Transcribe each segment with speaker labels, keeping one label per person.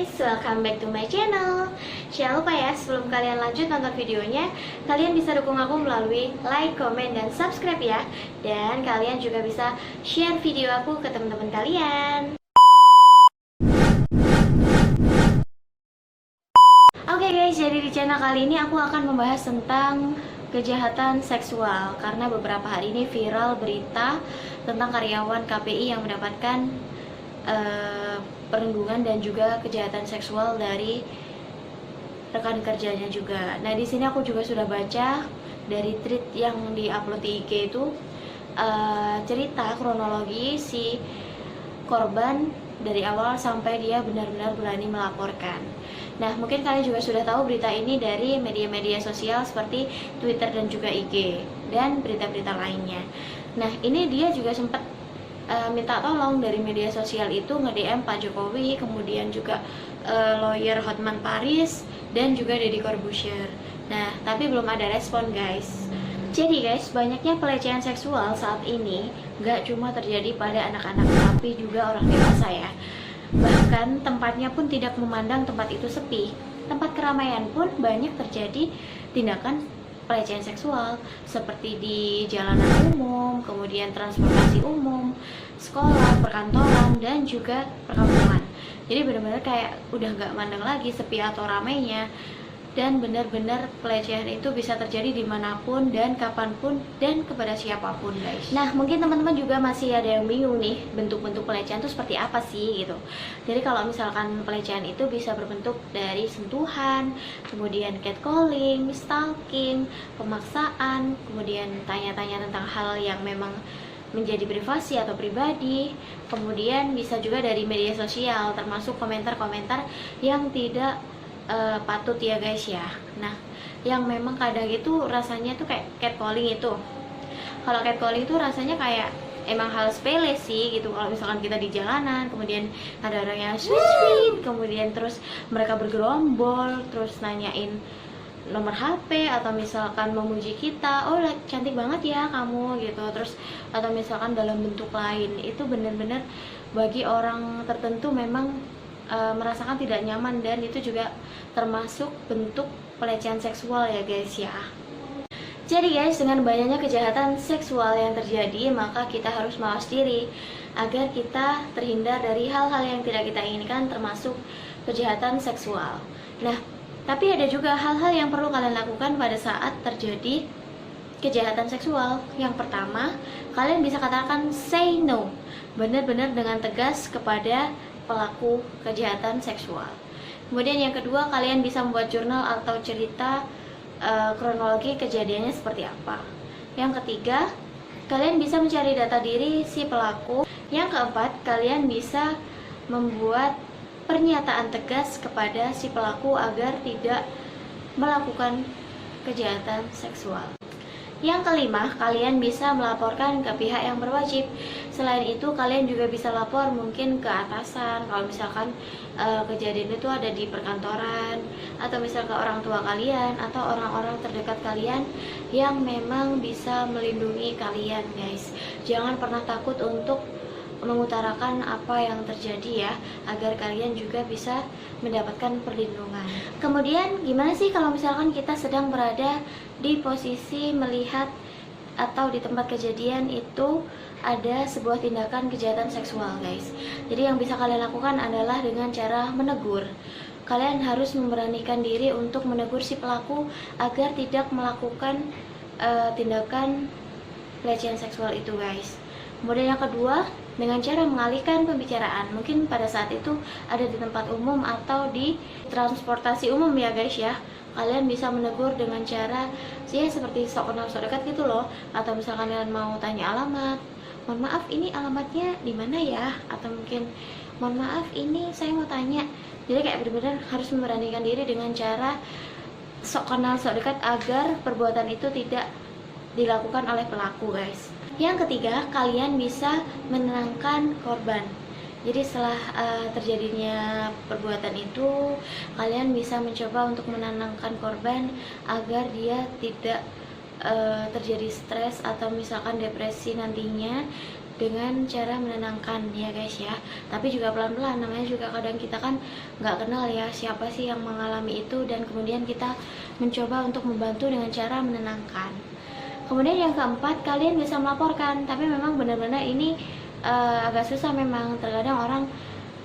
Speaker 1: guys, welcome back to my channel. Jangan lupa ya, sebelum kalian lanjut nonton videonya, kalian bisa dukung aku melalui like, comment, dan subscribe ya. Dan kalian juga bisa share video aku ke teman-teman kalian. Oke guys, jadi di channel kali ini aku akan membahas tentang kejahatan seksual. Karena beberapa hari ini viral berita tentang karyawan KPI yang mendapatkan perundungan dan juga kejahatan seksual dari rekan kerjanya juga. Nah, di sini aku juga sudah baca dari tweet yang diupload di IG itu cerita kronologi si korban dari awal sampai dia benar-benar berani melaporkan. Nah, mungkin kalian juga sudah tahu berita ini dari media-media sosial seperti Twitter dan juga IG dan berita-berita lainnya. Nah, ini dia juga sempat minta tolong dari media sosial itu nge-DM Pak Jokowi, kemudian juga lawyer Hotman Paris dan juga Deddy Corbuzier. Nah, tapi belum ada respon guys. Jadi guys, banyaknya pelecehan seksual saat ini gak cuma terjadi pada anak-anak, tapi juga orang dewasa ya. Bahkan tempatnya pun tidak memandang tempat itu sepi. Tempat keramaian pun banyak terjadi tindakan pelecehan seksual seperti di jalanan umum, kemudian transportasi umum, sekolah, perkantoran, dan juga perkampungan. Jadi benar-benar kayak udah gak mandang lagi sepi atau ramainya, dan benar-benar pelecehan itu bisa terjadi dimanapun dan kapanpun dan kepada siapapun guys. Nah, mungkin teman-teman juga masih ada yang bingung nih, bentuk-bentuk pelecehan itu seperti apa sih gitu. Jadi kalau misalkan pelecehan itu bisa berbentuk dari sentuhan, kemudian catcalling, stalking, pemaksaan, kemudian tanya-tanya tentang hal yang memang menjadi privasi atau pribadi, kemudian bisa juga dari media sosial, termasuk komentar-komentar yang tidak patut ya guys ya. Nah, yang memang kadang itu rasanya tuh kayak catcalling itu. Kalau catcalling itu rasanya kayak emang hal sepele sih gitu. Kalau misalkan kita di jalanan, kemudian ada orang yang sweet, kemudian terus mereka bergerombol, terus nanyain nomor HP atau misalkan memuji kita, oh cantik banget ya kamu gitu. Terus atau misalkan dalam bentuk lain, itu bener-bener bagi orang tertentu memang merasakan tidak nyaman, dan itu juga termasuk bentuk pelecehan seksual ya guys ya. Jadi guys, dengan banyaknya kejahatan seksual yang terjadi, maka kita harus mawas diri agar kita terhindar dari hal-hal yang tidak kita inginkan, termasuk kejahatan seksual. Nah, tapi ada juga hal-hal yang perlu kalian lakukan pada saat terjadi kejahatan seksual. Yang pertama, kalian bisa katakan say no, benar-benar dengan tegas kepada pelaku kejahatan seksual. Kemudian yang kedua, kalian bisa membuat jurnal atau cerita kronologi kejadiannya seperti apa. Yang ketiga, kalian bisa mencari data diri si pelaku. Yang keempat, kalian bisa membuat pernyataan tegas kepada si pelaku agar tidak melakukan kejahatan seksual. Yang kelima, kalian bisa melaporkan ke pihak yang berwajib. Selain itu, kalian juga bisa lapor mungkin ke atasan kalau misalkan kejadian itu ada di perkantoran, atau misal ke orang tua kalian atau orang-orang terdekat kalian yang memang bisa melindungi kalian guys. Jangan pernah takut untuk mengutarakan apa yang terjadi ya, agar kalian juga bisa mendapatkan perlindungan. Kemudian gimana sih kalau misalkan kita sedang berada di posisi melihat atau di tempat kejadian itu ada sebuah tindakan kejahatan seksual guys. Jadi yang bisa kalian lakukan adalah dengan cara menegur. Kalian harus memberanikan diri untuk menegur si pelaku agar tidak melakukan tindakan pelecehan seksual itu guys. Kemudian yang kedua, dengan cara mengalihkan pembicaraan. Mungkin pada saat itu ada di tempat umum atau di transportasi umum ya guys ya. Kalian bisa menegur dengan cara ya seperti sok kenal sok dekat gitu loh. Atau misalkan kalian mau tanya alamat, mohon maaf ini alamatnya di mana ya? Atau mungkin mohon maaf ini saya mau tanya. Jadi kayak benar-benar harus memberanikan diri dengan cara sok kenal sok dekat agar perbuatan itu tidak dilakukan oleh pelaku guys. Yang ketiga, kalian bisa menenangkan korban. Jadi setelah terjadinya perbuatan itu, kalian bisa mencoba untuk menenangkan korban agar dia tidak terjadi stres atau misalkan depresi nantinya. dengan cara menenangkan ya guys ya, tapi juga pelan-pelan, namanya juga kadang kita kan nggak kenal ya siapa sih yang mengalami itu, dan kemudian kita mencoba untuk membantu dengan cara menenangkan. Kemudian yang keempat, kalian bisa melaporkan, tapi memang benar-benar ini agak susah memang, terkadang orang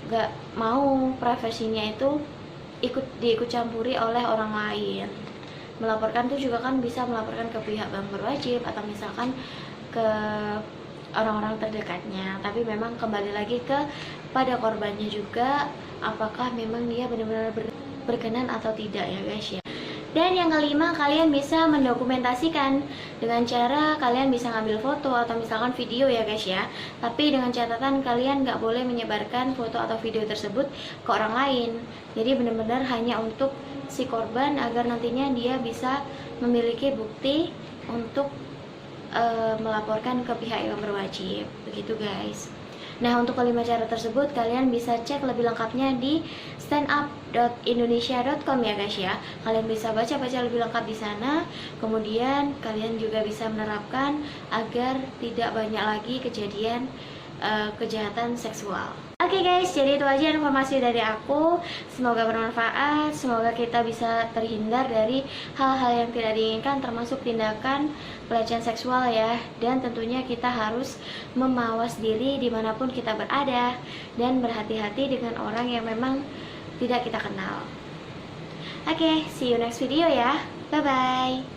Speaker 1: nggak mau privasinya itu diikut campuri oleh orang lain. Melaporkan itu juga kan bisa melaporkan ke pihak bank berwajib atau misalkan ke orang-orang terdekatnya, tapi memang kembali lagi pada korbannya juga, apakah memang dia benar-benar berkenan atau tidak ya guys ya. Dan yang kelima, kalian bisa mendokumentasikan dengan cara kalian bisa ngambil foto atau misalkan video ya guys ya, tapi dengan catatan kalian nggak boleh menyebarkan foto atau video tersebut ke orang lain. Jadi benar-benar hanya untuk si korban agar nantinya dia bisa memiliki bukti untuk melaporkan ke pihak yang berwajib, begitu guys. Nah, untuk kelima cara tersebut kalian bisa cek lebih lengkapnya di standup.indonesia.com ya guys ya. Kalian bisa baca-baca lebih lengkap di sana. Kemudian kalian juga bisa menerapkan agar tidak banyak lagi kejadian kejahatan seksual. Oke guys, jadi itu aja informasi dari aku. Semoga bermanfaat, semoga kita bisa terhindar dari hal-hal yang tidak diinginkan, termasuk tindakan pelecehan seksual ya. Dan tentunya kita harus memawas diri dimanapun kita berada, dan berhati-hati dengan orang yang memang tidak kita kenal. Oke, see you next video ya. Bye-bye.